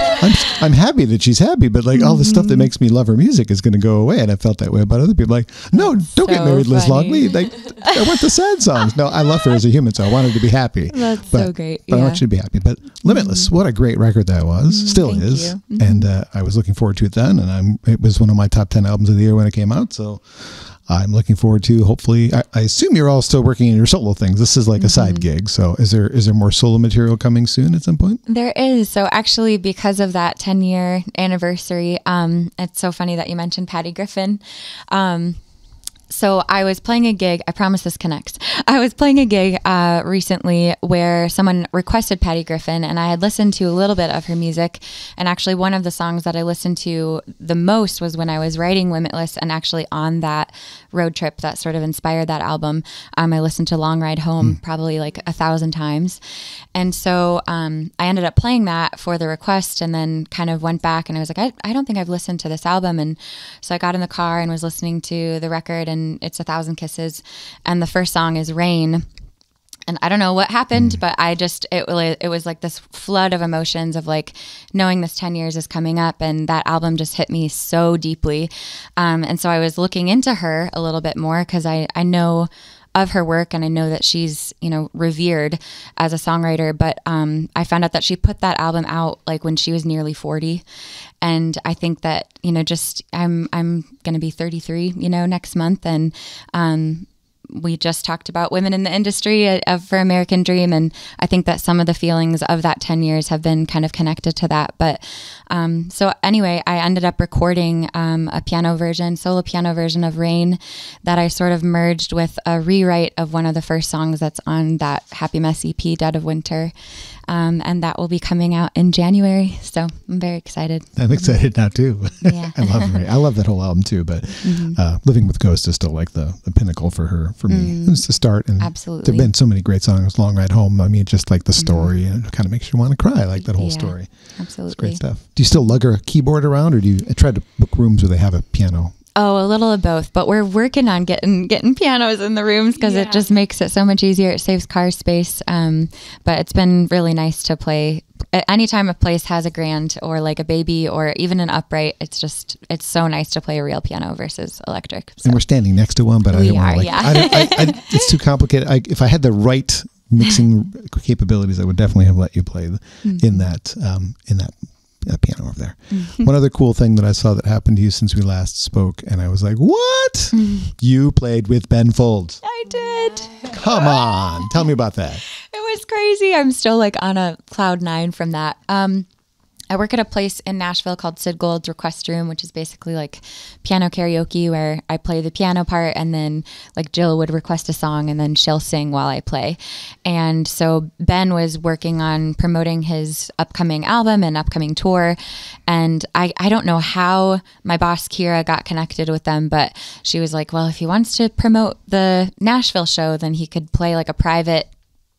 I'm happy that she's happy, but like all the stuff that makes me love her music is going to go away. And I felt that way about other people. Like, no, don't get married, Liz Logley. Like, I want the sad songs. No, I love her as a human, so I want her to be happy. That's so great. But I want you to be happy. But Limitless, what a great record that was. Still Thank is. you. And I was looking forward to it then, and it was one of my top 10 albums of the year when it came out. So I'm looking forward to, hopefully, I assume you're all still working in your solo things. This is like a side gig. So is there more solo material coming soon at some point? There is. So actually, because of that 10-year anniversary, it's so funny that you mentioned Patty Griffin. So I was playing a gig. I promise this connects. I was playing a gig recently where someone requested Patty Griffin, and I had listened to a little bit of her music. And actually, one of the songs that I listened to the most was when I was writing Limitless, and actually on that road trip that sort of inspired that album, I listened to Long Ride Home probably like 1,000 times. And so I ended up playing that for the request, and then kind of went back and I was like, I don't think I've listened to this album. And so I got in the car and was listening to the record, and it's 1,000 Kisses, and the first song is Rain. And I don't know what happened, but it was like this flood of emotions of like knowing this 10 years is coming up, and that album just hit me so deeply. And so I was looking into her a little bit more because I know of her work, and I know that she's, revered as a songwriter, but I found out that she put that album out like when she was nearly 40. And I think that, just I'm going to be 33, next month. And we just talked about women in the industry for American Dream. And I think that some of the feelings of that 10 years have been kind of connected to that. But so anyway, I ended up recording a solo piano version of Rain that I sort of merged with a rewrite of one of the first songs that's on that Happy Mess EP, Dead of Winter. And that will be coming out in January. So I'm very excited. I'm excited now too. Yeah. I love that whole album too, but Living with Ghost is still like the pinnacle for me. It was the start. And absolutely. There've been so many great songs, Long Ride Home. I mean, just like the story, and it kind of makes you want to cry, like that whole story. Absolutely. It's great stuff. Do you still lug a keyboard around, or do you try to book rooms where they have a piano? Oh, a little of both, but we're working on getting pianos in the rooms because it just makes it so much easier. It saves car space. But it's been really nice to play. Anytime a place has a grand or like a baby or even an upright, it's so nice to play a real piano versus electric. So. And we're standing next to one, but I don't want to it's too complicated. If I had the right mixing capabilities, I would definitely have let you play in that piano over there. One other cool thing that I saw that happened to you since we last spoke, and I was like, what? You played with Ben Folds. I did. Come on. Tell me about that. It was crazy. I'm still like on a cloud 9 from that. I work at a place in Nashville called Sid Gold's Request Room, which is basically like piano karaoke where I play the piano part and then like Jill would request a song and then she'll sing while I play. And so Ben was working on promoting his upcoming album and upcoming tour. And I don't know how my boss Kira got connected with them, but she was like, well, if he wants to promote the Nashville show, then he could play like a private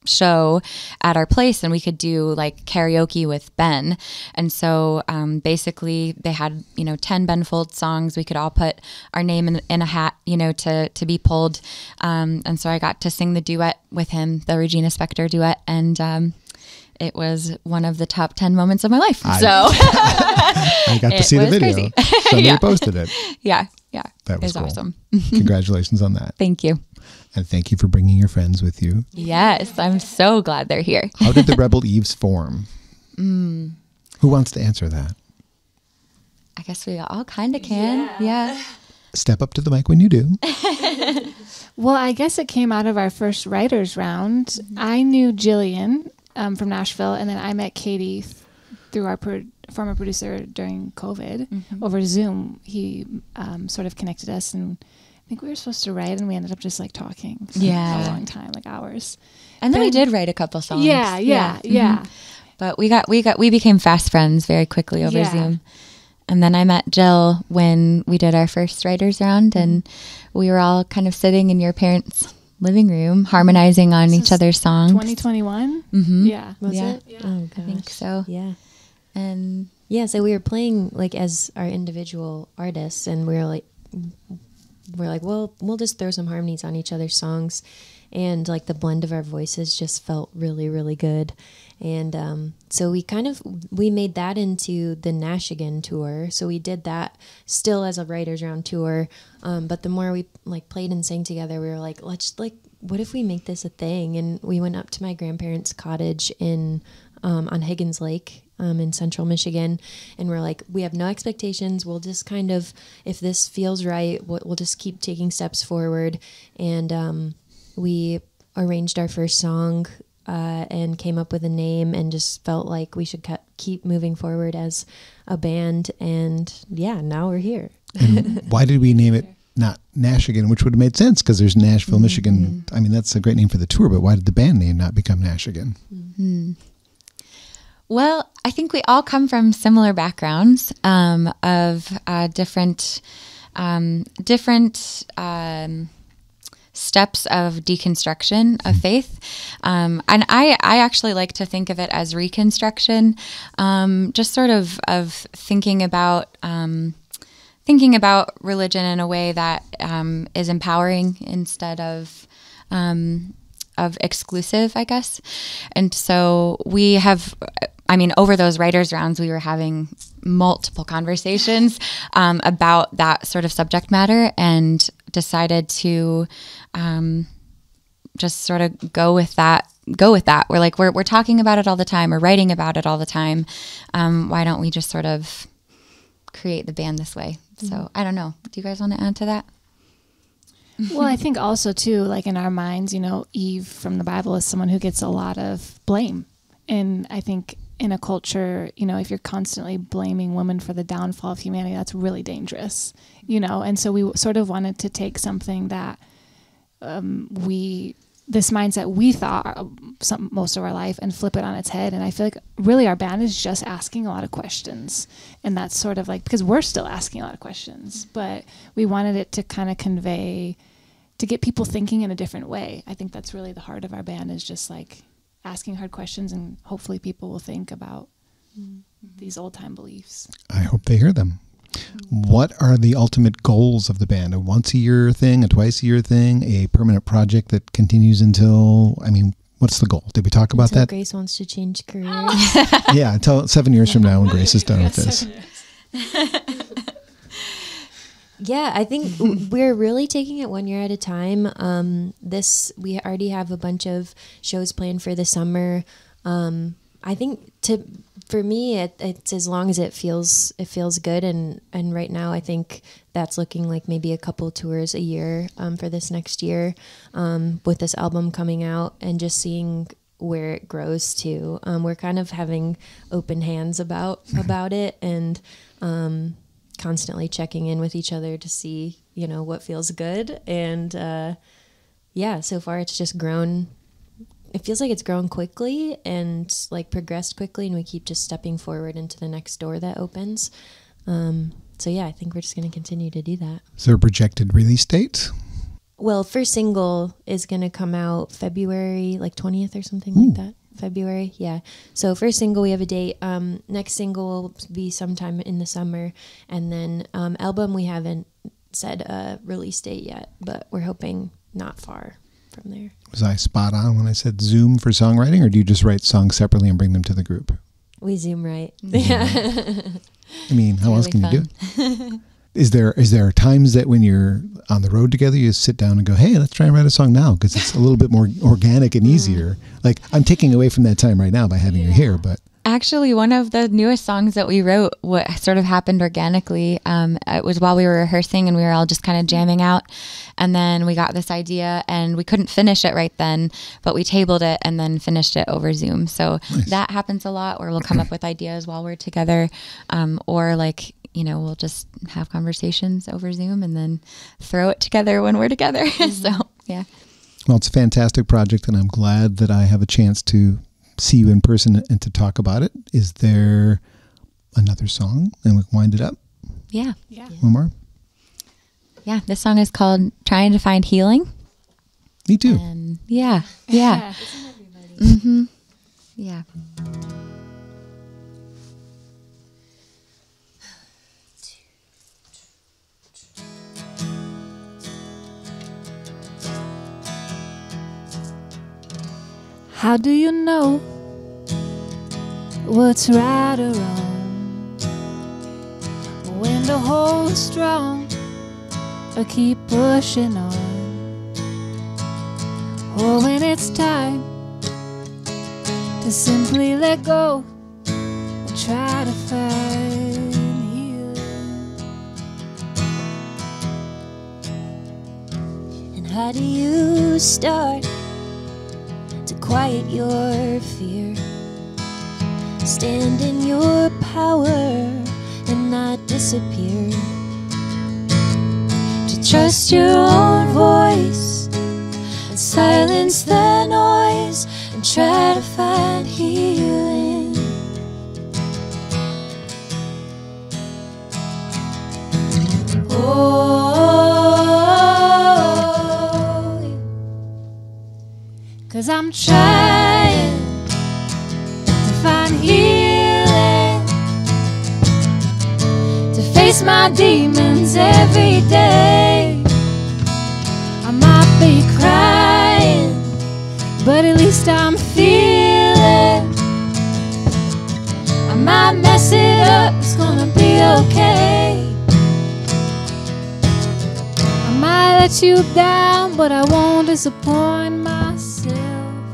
show at our place and we could do like karaoke with Ben. And so basically they had 10 Ben Folds songs. We could all put our name in a hat to be pulled, and so I got to sing the duet with him, the Regina Spektor duet, and it was one of the top 10 moments of my life. I got to see the video. Somebody posted it. Yeah That was cool. Awesome. Congratulations on that. Thank you. And thank you for bringing your friends with you. Yes, I'm so glad they're here. How did the Rebel Eves form? Who wants to answer that? I guess we all kind of can. Yeah. Step up to the mic when you do. Well, I guess it came out of our first writers round. I knew Jilian from Nashville, and then I met Katie through our former producer during COVID over Zoom. He sort of connected us, and I think we were supposed to write, and we ended up just like talking for a long time, like hours. And then we did write a couple songs. Yeah. But we became fast friends very quickly over Zoom. And then I met Jill when we did our first writers round, and we were all kind of sitting in your parents' living room, harmonizing on each other's songs. 2021? Yeah. Was it? Yeah. Oh, gosh. I think so. Yeah. And yeah, so we were playing like as our individual artists, and we were like, well, we'll just throw some harmonies on each other's songs. and like the blend of our voices just felt really, really good. And so we made that into the Nashigan tour. So we did that still as a writers round tour. But the more we like played and sang together, we were like, what if we make this a thing? And we went up to my grandparents' cottage in on Higgins Lake in central Michigan, and we're like, we have no expectations. We'll just kind of, if this feels right, we'll just keep taking steps forward. And we arranged our first song and came up with a name, and just felt like we should keep moving forward as a band. And yeah, now we're here. And why did we name it not Nashigan, which would have made sense because there's Nashville, Michigan. I mean, that's a great name for the tour, but why did the band name not become Nashigan? Well, I think we all come from similar backgrounds of different steps of deconstruction of faith. And I actually like to think of it as reconstruction, just sort of thinking about religion in a way that is empowering instead of exclusive, I guess. And so we have, over those writers' rounds, we were having multiple conversations about that sort of subject matter, and decided to just sort of go with that. We're like, we're talking about it all the time. We're writing about it all the time. Why don't we just sort of create the band this way? So I don't know. Do you guys want to add to that? Well, I think also too, like in our minds, Eve from the Bible is someone who gets a lot of blame. And I think in a culture, if you're constantly blaming women for the downfall of humanity, that's really dangerous, And so we sort of wanted to take something that this mindset we thought most of our life, and flip it on its head. And I feel like really our band is just asking a lot of questions. And that's sort of like, because we're still asking a lot of questions, but we wanted it to kind of convey, to get people thinking in a different way. I think that's really the heart of our band, is just like asking hard questions, and hopefully people will think about these old time beliefs. I hope they hear them. What are the ultimate goals of the band? A once a year thing, a twice a year thing, a permanent project that continues until, what's the goal? Did we talk about that? Grace wants to change careers. Yeah, until 7 years from now when Grace is done with this. Yeah, I think we're really taking it 1 year at a time. We already have a bunch of shows planned for the summer. I think for me, it's as long as it feels good, and right now I think that's looking like maybe a couple tours a year for this next year, with this album coming out, and just seeing where it grows to. We're kind of having open hands about it, and constantly checking in with each other to see what feels good. And so far it's just grown. It feels like it's grown quickly and like progressed quickly, and we keep just stepping forward into the next door that opens. I think we're just going to continue to do that. Is there a projected release date? Well, first single is going to come out February, like 20th or something like that. February, yeah. So first single, we have a date. Next single will be sometime in the summer. And then album, we haven't said a release date yet, but we're hoping not far from there. Was I spot on when I said Zoom for songwriting, or do you just write songs separately and bring them to the group? We Zoom write. Yeah. How else can you do it? Is there times that when you're on the road together, you sit down and go, hey, let's try and write a song now, because it's a little bit more organic and easier? Like, I'm taking away from that time right now by having you here, but... Actually, one of the newest songs that we wrote, what sort of happened organically, it was while we were rehearsing, and we were all just kind of jamming out. And then we got this idea, and we couldn't finish it right then, but we tabled it and then finished it over Zoom. So that happens a lot, where we'll come up with ideas while we're together, or like, we'll just have conversations over Zoom and then throw it together when we're together. So, yeah. Well, it's a fantastic project, and I'm glad that I have a chance to see you in person and to talk about it. Is there another song, and we can wind it up? Yeah. One more? Yeah, this song is called Trying to Find Healing. Me too. And yeah. Mm-hmm. Yeah. How do you know what's right or wrong? When to hold strong or keep pushing on, or when it's time to simply let go and try to find healing. And how do you start to quiet your fear? Stand in your power and not disappear. To trust your own voice and silence the noise and try to find healing. Oh, 'cause I'm trying to find healing, to face my demons every day. I might be crying, but at least I'm feeling. I might mess it up, it's gonna be okay. I might let you down, but I won't disappoint myself.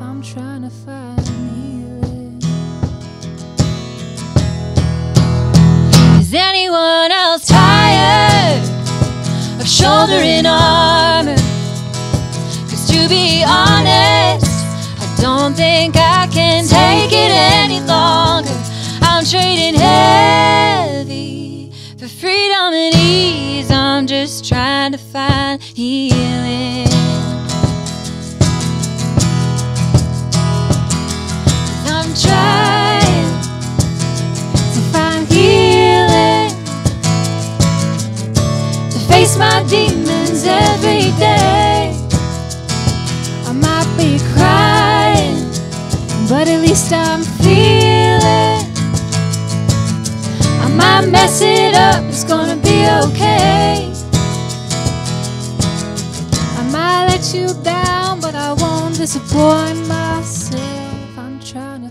I'm trying to find healing. is anyone else tired of shouldering armor? 'Cause to be honest, I don't think I can take it any longer. I'm trading heavy for freedom and ease. I'm just trying to find healing. 'Cause I'm trying To find healing, to face my demons every day. I might be crying, but at least I'm feeling. I might mess it up, it's gonna be okay. I might let you down, but I won't disappoint myself. I'm trying to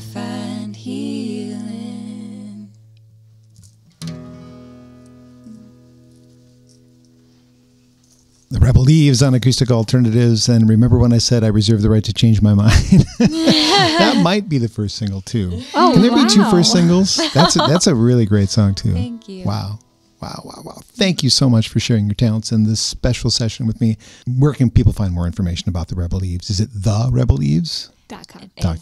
find healing. The Rebel Leaves on Acoustic Alternatives. And remember when I said I reserve the right to change my mind? That might be the first single, too. Oh, Can there be two wow. first singles? That's a really great song, too. Thank you. Wow. Wow, wow, wow. Thank you so much for sharing your talents in this special session with me. Where can people find more information about the Rebel Leaves? Is it the Rebel Leaves? .com. .com.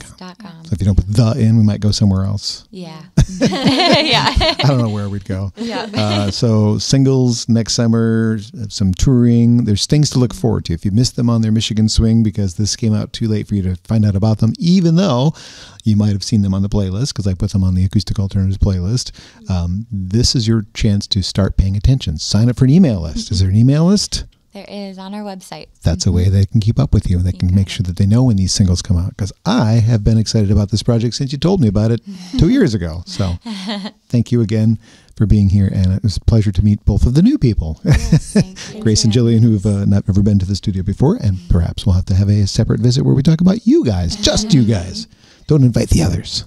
So if you don't put the in, we might go somewhere else. Yeah. Yeah. I don't know where we'd go. Yeah. So singles next summer, some touring. There's things to look forward to. If you missed them on their Michigan swing because this came out too late for you to find out about them, even though you might have seen them on the playlist because I put them on the Acoustic Alternatives playlist, this is your chance to start paying attention. Sign up for an email list. Is there an email list? There is on our website. That's a way they can keep up with you and they can make sure that they know when these singles come out, because I have been excited about this project since you told me about it 2 years ago. So thank you again. for being here. And it was a pleasure to meet both of the new people, Grace and Jilian, who have not ever been to the studio before. And perhaps we'll have to have a separate visit where we talk about you guys, just you guys. Don't invite the others.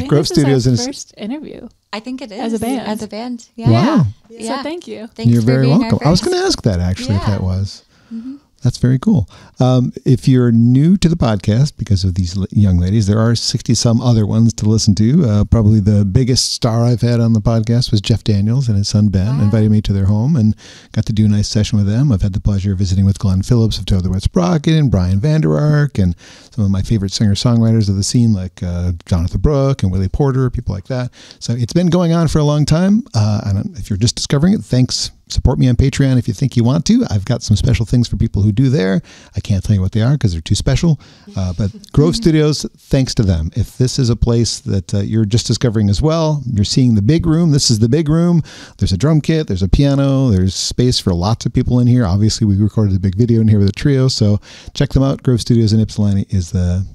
Grove Studios is our first interview. I think it is. As a band. As a band. Yeah. Wow. So thank you. Thanks You're for very being welcome. I was going to ask that actually, if that was. Mm-hmm. That's very cool. If you're new to the podcast, because of these young ladies, there are 60 some other ones to listen to. Probably the biggest star I've had on the podcast was Jeff Daniels and his son Ben. Invited me to their home and got to do a nice session with them. I've had the pleasure of visiting with Glenn Phillips of Toad the Wet Sprocket and Brian Vander Ark and some of my favorite singer-songwriters of the scene like Jonathan Brooke and Willie Porter, people like that. So it's been going on for a long time. If you're just discovering it, thanks. Support me on Patreon if you think you want to. I've got some special things for people who do there. I can't tell you what they are because they're too special. But Grove Studios, thanks to them. If this is a place that you're just discovering as well, you're seeing the big room. This is the big room. There's a drum kit. There's a piano. There's space for lots of people in here. Obviously, we recorded a big video in here with a trio. So check them out. Grove Studios in Ypsilanti is the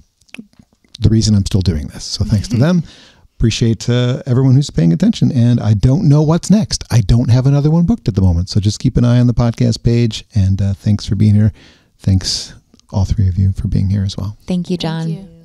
reason I'm still doing this. So thanks to them. Appreciate everyone who's paying attention. And I don't know what's next. I don't have another one booked at the moment. So just keep an eye on the podcast page. And thanks for being here. Thanks, all three of you, for being here as well. Thank you, John. Thank you.